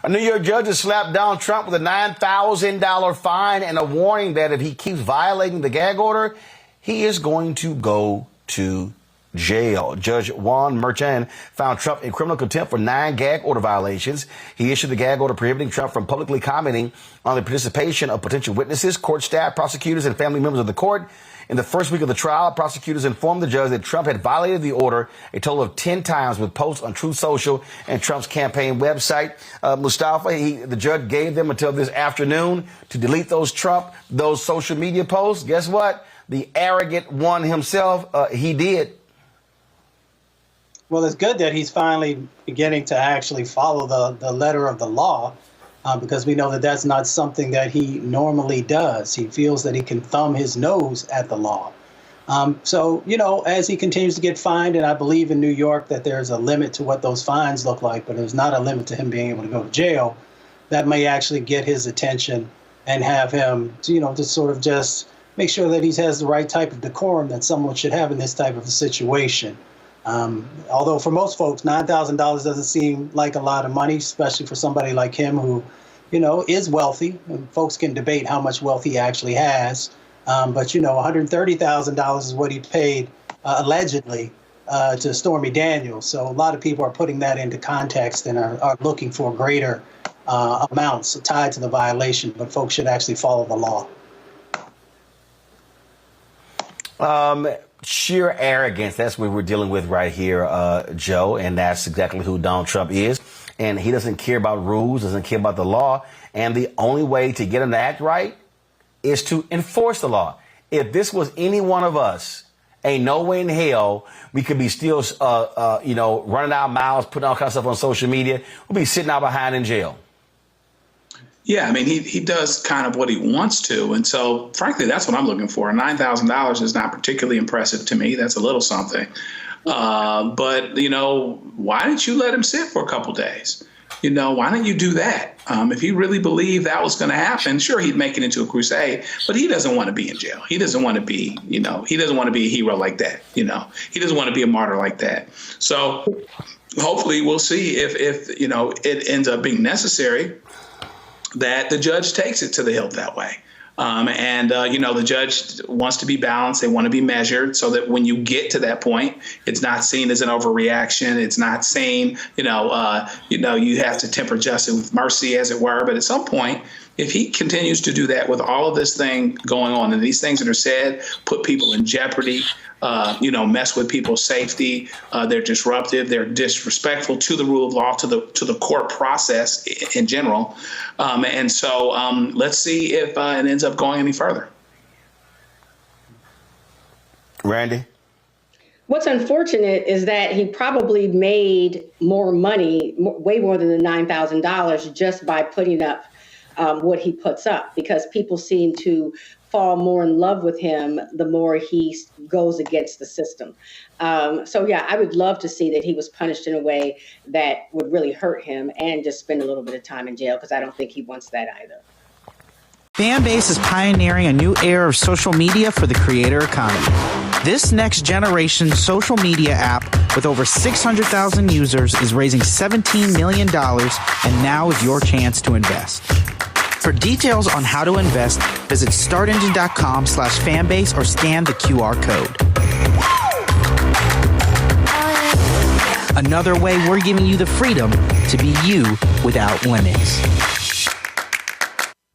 A New York judge has slapped Donald Trump with a $9,000 fine and a warning that if he keeps violating the gag order, he is going to go to jail. Judge Juan Merchan found Trump in criminal contempt for 9 gag order violations. He issued a gag order prohibiting Trump from publicly commenting on the participation of potential witnesses, court staff, prosecutors, and family members of the court. In the first week of the trial, prosecutors informed the judge that Trump had violated the order a total of 10 times with posts on Truth Social and Trump's campaign website. Mustafa, the judge gave them until this afternoon to delete those social media posts. Guess what? The arrogant one himself, he did. Well, it's good that he's finally beginning to actually follow the letter of the law, because we know that that's not something that he normally does. He feels that he can thumb his nose at the law. So, you know, as he continues to get fined, and I believe in New York that there's a limit to what those fines look like, but there's not a limit to him being able to go to jail, that may actually get his attention and have him, you know, to sort of just make sure that he has the right type of decorum that someone should have in this type of a situation. Although for most folks, $9,000 doesn't seem like a lot of money, especially for somebody like him who, you know, is wealthy. And folks can debate how much wealth he actually has. But, you know, $130,000 is what he paid allegedly to Stormy Daniels. So a lot of people are putting that into context and are looking for greater amounts tied to the violation. But folks should actually follow the law. Sheer arrogance, that's what we're dealing with right here, Joe, and that's exactly who Donald Trump is. And he doesn't care about rules, doesn't care about the law, and the only way to get him to act right is to enforce the law. If this was any one of us, ain't no way in hell we could be still, you know, running our mouths, putting all kinds of stuff on social media. We'll be sitting out behind in jail. Yeah, I mean, he does kind of what he wants to. And so, frankly, that's what I'm looking for. $9,000 is not particularly impressive to me. That's a little something. But, you know, why didn't you let him sit for a couple days? You know, why didn't you do that? If he really believed that was going to happen, sure, he'd make it into a crusade. But he doesn't want to be in jail. He doesn't want to be, you know, he doesn't want to be a hero like that. You know, he doesn't want to be a martyr like that. So hopefully we'll see if you know, it ends up being necessary that the judge takes it to the hilt that way. You know, the judge wants to be balanced. They want to be measured so that when you get to that point, it's not seen as an overreaction. It's not saying, you have to temper justice with mercy, as it were. But at some point, if he continues to do that with all of this thing going on and these things that are said, put people in jeopardy, mess with people's safety, they're disruptive, they're disrespectful to the rule of law, to the court process in general. So let's see if it ends up going any further. Randy? What's unfortunate is that he probably made more money, way more than the $9,000, just by putting up what he puts up, because people seem to fall more in love with him the more he goes against the system. So, yeah, I would love to see that he was punished in a way that would really hurt him and just spend a little bit of time in jail, because I don't think he wants that either. Fanbase is pioneering a new era of social media for the creator economy. This next generation social media app with over 600,000 users is raising $17 million, and now is your chance to invest. For details on how to invest, visit startengine.com/fanbase or scan the QR code. Another way we're giving you the freedom to be you without limits.